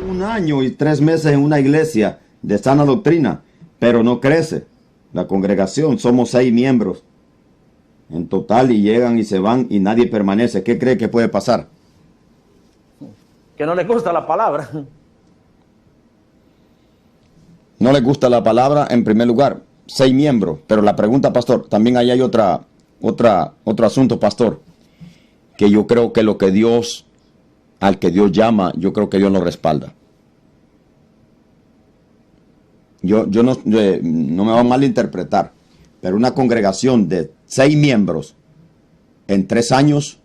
Un año y 3 meses en una iglesia de sana doctrina, pero no crece. La congregación, somos 6 miembros en total y llegan y se van y nadie permanece. ¿Qué cree que puede pasar? Que no les gusta la palabra. No les gusta la palabra en primer lugar. 6 miembros, pero la pregunta, pastor, también ahí hay otro asunto, pastor, que yo creo que lo que Dios, al que Dios llama, yo creo que Dios lo respalda. Yo no me va a malinterpretar, pero una congregación de 6 miembros en 3 años,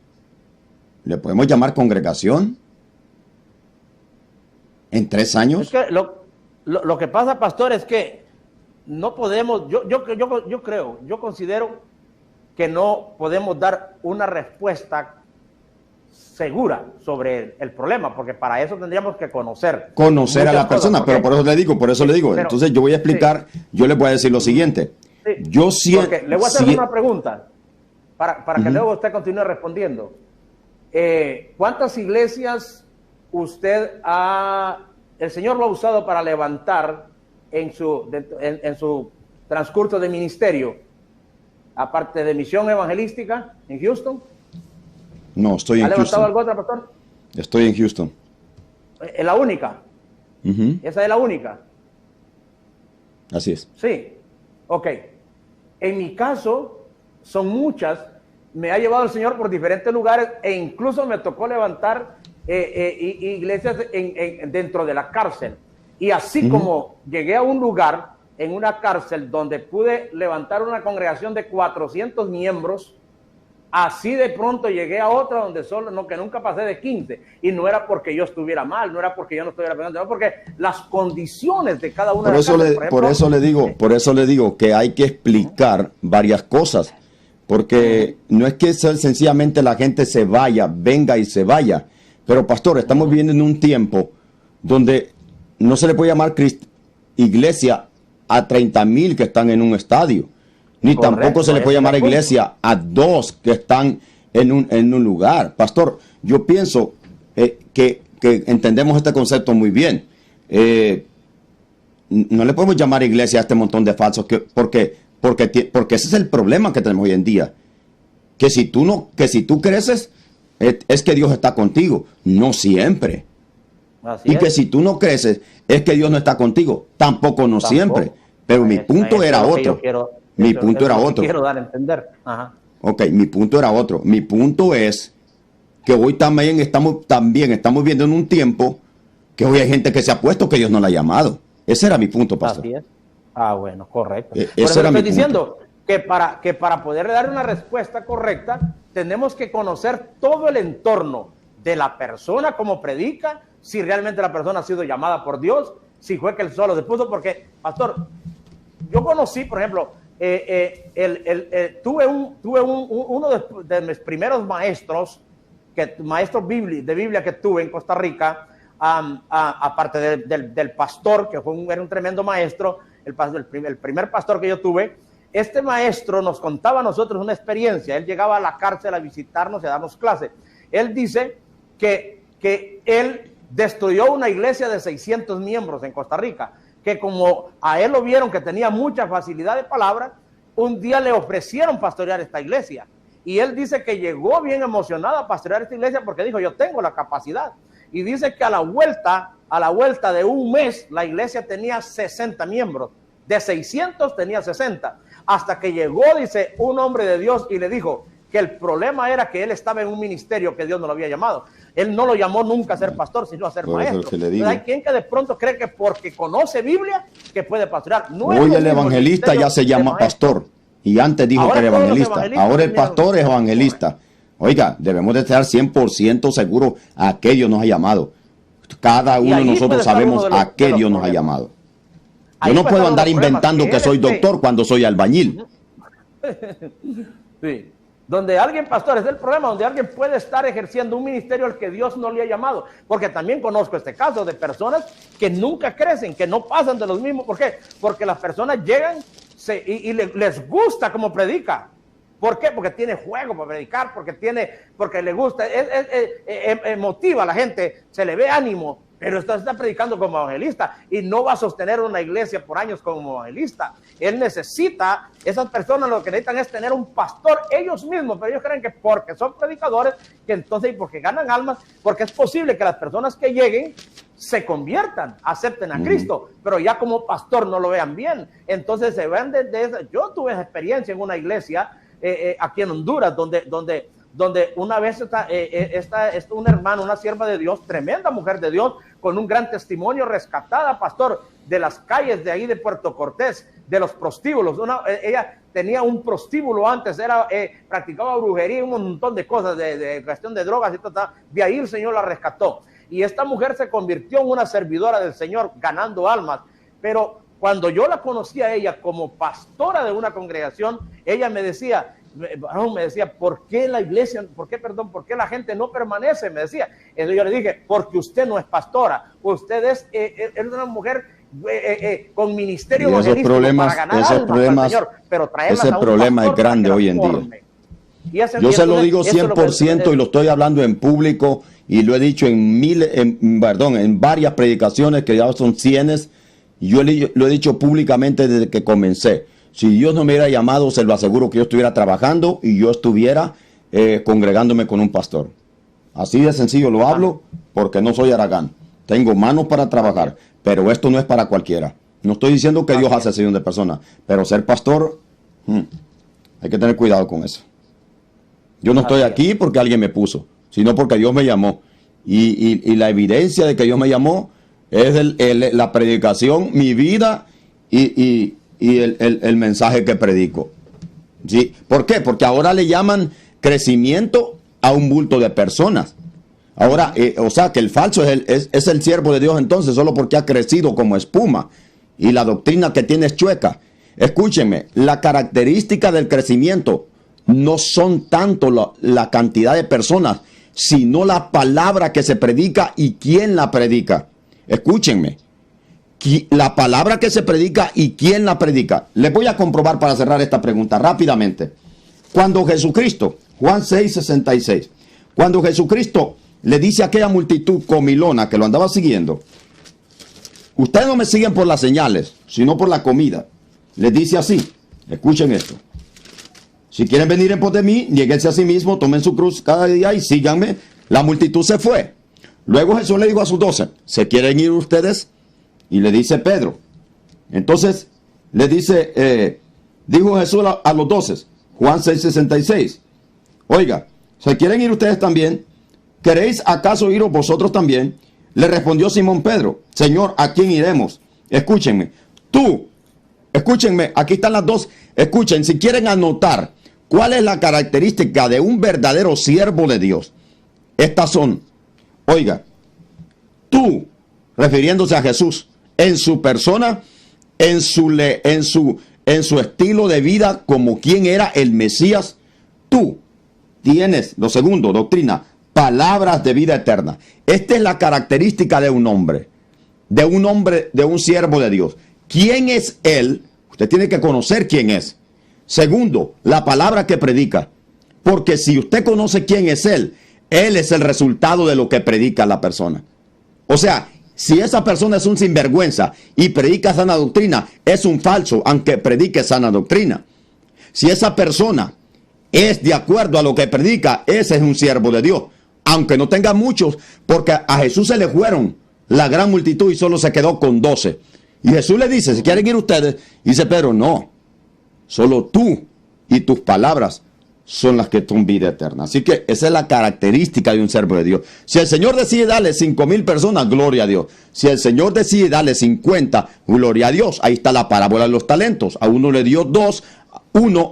¿le podemos llamar congregación? ¿En 3 años? Es que lo que pasa, pastor, es que no podemos, yo considero que no podemos dar una respuesta segura sobre el problema, porque para eso tendríamos que conocer a la persona, cosas, pero por eso le digo. Pero, entonces yo voy a explicar, sí. Yo le voy a decir lo siguiente. Sí, le voy a hacer una pregunta para que luego usted continúe respondiendo. ¿Cuántas iglesias el Señor lo ha usado para levantar en su transcurso de ministerio, aparte de misión evangelística en Houston? No, estoy en Houston. ¿Ha levantado algo otra, pastor? Estoy en Houston. ¿Es la única? ¿Esa es la única? Así es. Sí. Ok. En mi caso, son muchas. Me ha llevado el Señor por diferentes lugares e incluso me tocó levantar iglesias dentro de la cárcel. Y así como llegué a un lugar en una cárcel donde pude levantar una congregación de 400 miembros, así de pronto llegué a otra donde que nunca pasé de 15. Y no era porque yo estuviera mal, no era porque yo no estuviera pensando, no, porque las condiciones de cada una de las cárceles, por eso le digo que hay que explicar varias cosas. Porque no es que sencillamente la gente se vaya, venga y se vaya. Pero, pastor, estamos viviendo en un tiempo donde no se le puede llamar iglesia a 30,000 que están en un estadio. Ni correcto, tampoco se le puede llamar iglesia a 2 que están en un lugar. Pastor, yo pienso que entendemos este concepto muy bien. No le podemos llamar iglesia a este montón de falsos porque ese es el problema que tenemos hoy en día. Que si tú creces, es que Dios está contigo. No siempre. Y que si tú no creces, es que Dios no está contigo. Tampoco siempre. Pero mi punto era otro. Mi punto era otro. Quiero dar a entender. Ajá. Ok, mi punto era otro. Mi punto es que hoy también estamos viendo en un tiempo que hoy hay gente que se ha puesto que Dios no la ha llamado. Ese era mi punto, pastor. Así es. Ah, bueno, correcto. Por eso estoy diciendo que para poder dar una respuesta correcta, tenemos que conocer todo el entorno de la persona, cómo predica, si realmente la persona ha sido llamada por Dios, si fue que él solo se puso, porque, pastor, yo conocí, por ejemplo, tuve uno de mis primeros maestros de Biblia que tuve en Costa Rica, aparte del pastor, que era un tremendo maestro, el primer pastor que yo tuve. Este maestro nos contaba a nosotros una experiencia. Él llegaba a la cárcel a visitarnos y a darnos clases. Él dice que él destruyó una iglesia de 600 miembros en Costa Rica, que como a él lo vieron que tenía mucha facilidad de palabra, un día le ofrecieron pastorear esta iglesia. Y él dice que llegó bien emocionado a pastorear esta iglesia porque dijo, yo tengo la capacidad. Y dice que a la vuelta de un mes, la iglesia tenía 60 miembros. De 600 tenía 60. Hasta que llegó, dice, un hombre de Dios y le dijo que el problema era que él estaba en un ministerio que Dios no lo había llamado. Él no lo llamó nunca a ser pastor, sino a ser maestro. Entonces, hay quien que de pronto cree que porque conoce Biblia, que puede pastorear. No hoy el evangelista ya se llama pastor. Y antes dijo que era evangelista. Ahora el pastor es evangelista. Oiga, debemos de estar 100% seguros a qué Dios nos ha llamado. Cada uno de nosotros sabemos a qué Dios nos ha llamado. Yo no puedo andar inventando que soy doctor cuando soy albañil. Sí. Donde alguien, pastor, es el problema, donde alguien puede estar ejerciendo un ministerio al que Dios no le ha llamado. Porque también conozco este caso de personas que nunca crecen, que no pasan de los mismos. ¿Por qué? Porque las personas llegan y les gusta cómo predica. ¿Por qué? Porque tiene juego para predicar, porque le gusta, motiva a la gente, se le ve ánimo, pero está predicando como evangelista y no va a sostener una iglesia por años como evangelista. Él necesita, esas personas lo que necesitan es tener un pastor ellos mismos, pero ellos creen que porque son predicadores, que entonces porque ganan almas, porque es posible que las personas que lleguen se conviertan, acepten a Cristo, pero ya como pastor no lo vean bien. Entonces se ven desde esa. Yo tuve esa experiencia en una iglesia aquí en Honduras, donde una vez está una hermana, una sierva de Dios, tremenda mujer de Dios, con un gran testimonio, rescatada, pastor, de las calles de ahí de Puerto Cortés, de los prostíbulos. Ella tenía un prostíbulo antes, practicaba brujería y un montón de cosas, de cuestión de drogas y todo. De ahí el Señor la rescató. Y esta mujer se convirtió en una servidora del Señor, ganando almas. Pero cuando yo la conocí a ella como pastora de una congregación, ella me decía, ¿por qué la iglesia, por qué la gente no permanece? Me decía. Entonces yo le dije, porque usted no es pastora, usted es una mujer con ministerio evangelístico para ganar almas, Señor, pero traerlas ese problema es grande hoy en día. Yo se lo digo 100% y lo estoy hablando en público y lo he dicho en varias predicaciones que ya son cienes. Yo lo he dicho públicamente desde que comencé. Si Dios no me hubiera llamado, se lo aseguro que yo estuviera trabajando y yo estuviera congregándome con un pastor. Así de sencillo lo hablo porque no soy haragán. Tengo manos para trabajar, pero esto no es para cualquiera. No estoy diciendo que Dios hace excepción de personas, pero ser pastor, hay que tener cuidado con eso. Yo no estoy aquí porque alguien me puso, sino porque Dios me llamó. Y la evidencia de que Dios me llamó es la predicación, mi vida y el mensaje que predico. ¿Sí? ¿Por qué? Porque ahora le llaman crecimiento a un bulto de personas. Ahora, o sea que el falso es el siervo de Dios entonces, solo porque ha crecido como espuma y la doctrina que tiene es chueca. Escúchenme, la característica del crecimiento no son tanto la cantidad de personas, sino la palabra que se predica y quién la predica. Escúchenme, la palabra que se predica y quién la predica. Les voy a comprobar para cerrar esta pregunta rápidamente. Cuando Jesucristo, Juan 6:66, cuando Jesucristo le dice a aquella multitud comilona que lo andaba siguiendo, ustedes no me siguen por las señales, sino por la comida. Les dice así, escuchen esto. Si quieren venir en pos de mí, niéguense a sí mismo, tomen su cruz cada día y síganme. La multitud se fue. Luego Jesús le dijo a sus 12, ¿se quieren ir ustedes? Y le dice Pedro. Entonces, le dice, dijo Jesús a los 12, Juan 6:66, oiga, ¿se quieren ir ustedes también? ¿Queréis acaso iros vosotros también? Le respondió Simón Pedro, Señor, ¿a quién iremos? Escúchenme, escúchenme, aquí están las dos. Escuchen, si quieren anotar cuál es la característica de un verdadero siervo de Dios, estas son, oiga, tú, refiriéndose a Jesús, en su persona, en su estilo de vida, como quien era el Mesías, tú tienes, lo segundo, doctrina, palabras de vida eterna. Esta es la característica de un hombre, de un siervo de Dios. ¿Quién es él? Usted tiene que conocer quién es. Segundo, la palabra que predica. Porque si usted conoce quién es él es el resultado de lo que predica la persona. O sea, si esa persona es un sinvergüenza y predica sana doctrina, es un falso, aunque predique sana doctrina. Si esa persona es de acuerdo a lo que predica, ese es un siervo de Dios. Aunque no tenga muchos, porque a Jesús se le fueron la gran multitud y solo se quedó con 12. Y Jesús le dice, si quieren ir ustedes, dice Pedro, no, solo tú y tus palabras son las que son vida eterna. Así que esa es la característica de un siervo de Dios. Si el Señor decide darle 5,000 personas, gloria a Dios. Si el Señor decide darle 50, gloria a Dios. Ahí está la parábola de los talentos. A uno le dio 2,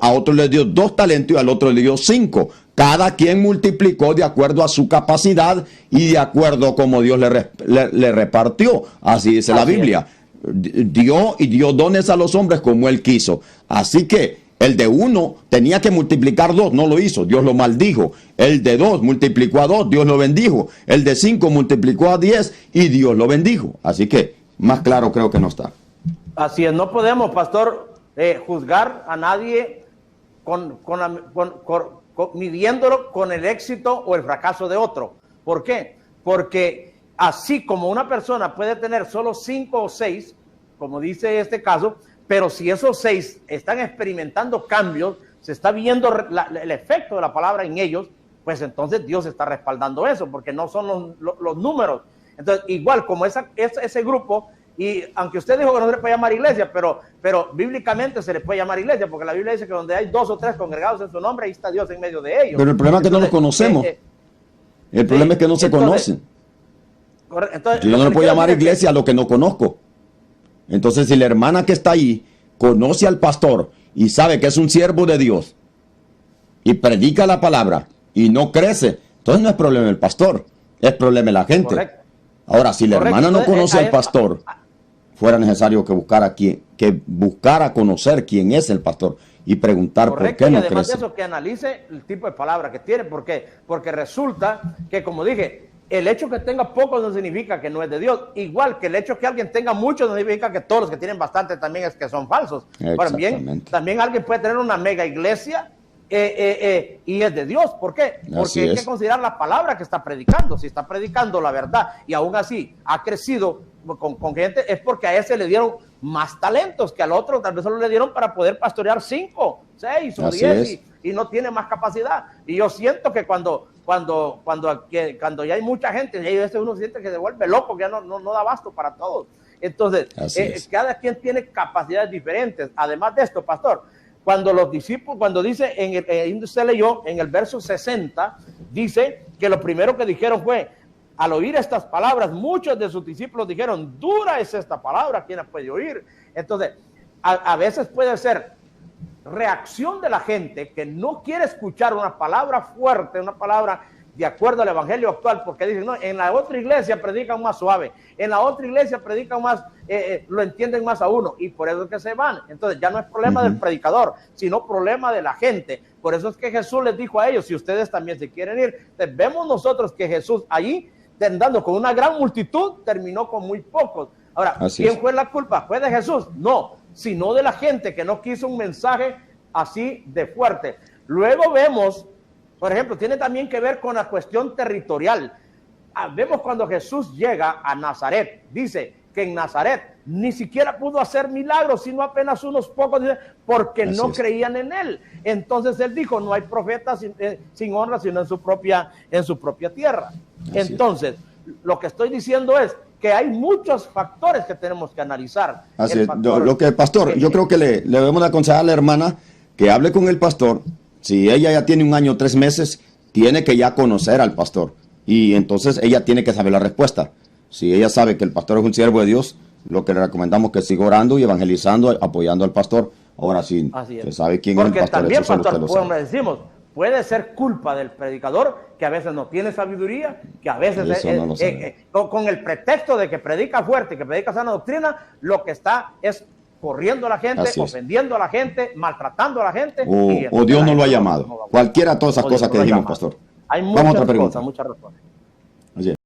a otro le dio 2 talentos y al otro le dio 5. Cada quien multiplicó de acuerdo a su capacidad y de acuerdo como Dios le repartió. Así dice la Biblia. Dio dones a los hombres como Él quiso. Así que el de 1 tenía que multiplicar 2, no lo hizo, Dios lo maldijo. El de 2 multiplicó a 2, Dios lo bendijo. El de 5 multiplicó a 10 y Dios lo bendijo. Así que más claro creo que no está. Así es, no podemos, pastor, juzgar a nadie midiéndolo con el éxito o el fracaso de otro. ¿Por qué? Porque así como una persona puede tener solo 5 o 6, como dice este caso, pero si esos 6 están experimentando cambios, se está viendo el efecto de la palabra en ellos, pues entonces Dios está respaldando eso, porque no son los números. Entonces, igual como ese grupo, y aunque usted dijo que no se le puede llamar iglesia, pero bíblicamente se le puede llamar iglesia, porque la Biblia dice que donde hay 2 o 3 congregados en su nombre, ahí está Dios en medio de ellos. Pero el problema es que no los conocemos. El problema es que no se conocen. Entonces, yo no le puedo llamar iglesia a lo que no conozco. Entonces, si la hermana que está ahí conoce al pastor y sabe que es un siervo de Dios y predica la palabra y no crece, entonces no es problema del pastor, es problema de la gente. Correcto. Ahora, si la hermana no conoce al pastor, fuera necesario que buscara conocer quién es el pastor y preguntar por qué no crece. Y además de eso, que analice el tipo de palabra que tiene, porque resulta que, como dije, el hecho que tenga poco no significa que no es de Dios, igual que el hecho que alguien tenga mucho no significa que todos los que tienen bastante también es que son falsos. También alguien puede tener una mega iglesia y es de Dios. ¿Por qué? Porque hay que considerar la palabra que está predicando. Si está predicando la verdad y aún así ha crecido con gente, es porque a ese le dieron más talentos que al otro, tal vez solo le dieron para poder pastorear 5, 6 o 10 y no tiene más capacidad. Y yo siento que cuando ya hay mucha gente, y a veces uno siente que se vuelve loco, que ya no da abasto para todos. Entonces, cada quien tiene capacidades diferentes. Además de esto, pastor, cuando los discípulos, cuando dice, usted leyó en el verso 60, dice que lo primero que dijeron fue, al oír estas palabras, muchos de sus discípulos dijeron, dura es esta palabra, ¿quién la puede oír? Entonces, a veces puede ser reacción de la gente que no quiere escuchar una palabra fuerte, una palabra de acuerdo al evangelio actual, porque dicen, no, en la otra iglesia predican más suave, en la otra iglesia predican más, lo entienden más a uno, y por eso es que se van. Entonces ya no es problema del predicador, sino problema de la gente. Por eso es que Jesús les dijo a ellos, si ustedes también se quieren ir. Entonces, vemos nosotros que Jesús allí, andando con una gran multitud, terminó con muy pocos. Ahora, ¿quién fue la culpa? ¿Fue de Jesús? No, sino de la gente que no quiso un mensaje así de fuerte. Luego vemos, por ejemplo, tiene también que ver con la cuestión territorial. Vemos cuando Jesús llega a Nazaret, dice que en Nazaret ni siquiera pudo hacer milagros, sino apenas unos pocos, porque no creían en él. Entonces él dijo, no hay profeta sin honra, sino en su propia tierra. Entonces, lo que estoy diciendo es que hay muchos factores que tenemos que analizar. Así es. Pastor, yo creo que le debemos aconsejar a la hermana que hable con el pastor. Si ella ya tiene 1 año, 3 meses, tiene que ya conocer al pastor. Y entonces ella tiene que saber la respuesta. Si ella sabe que el pastor es un siervo de Dios, lo que le recomendamos es que siga orando y evangelizando, apoyando al pastor. Ahora sí, se sabe quién es el pastor. Porque también, pastor, como decimos, puede ser culpa del predicador, que a veces no tiene sabiduría, que a veces con el pretexto de que predica fuerte, que predica sana doctrina, lo que está es corriendo a la gente, ofendiendo a la gente, maltratando a la gente. O Dios no lo ha llamado. Cualquiera de todas esas cosas que dijimos, pastor. Hay muchas cosas, muchas razones.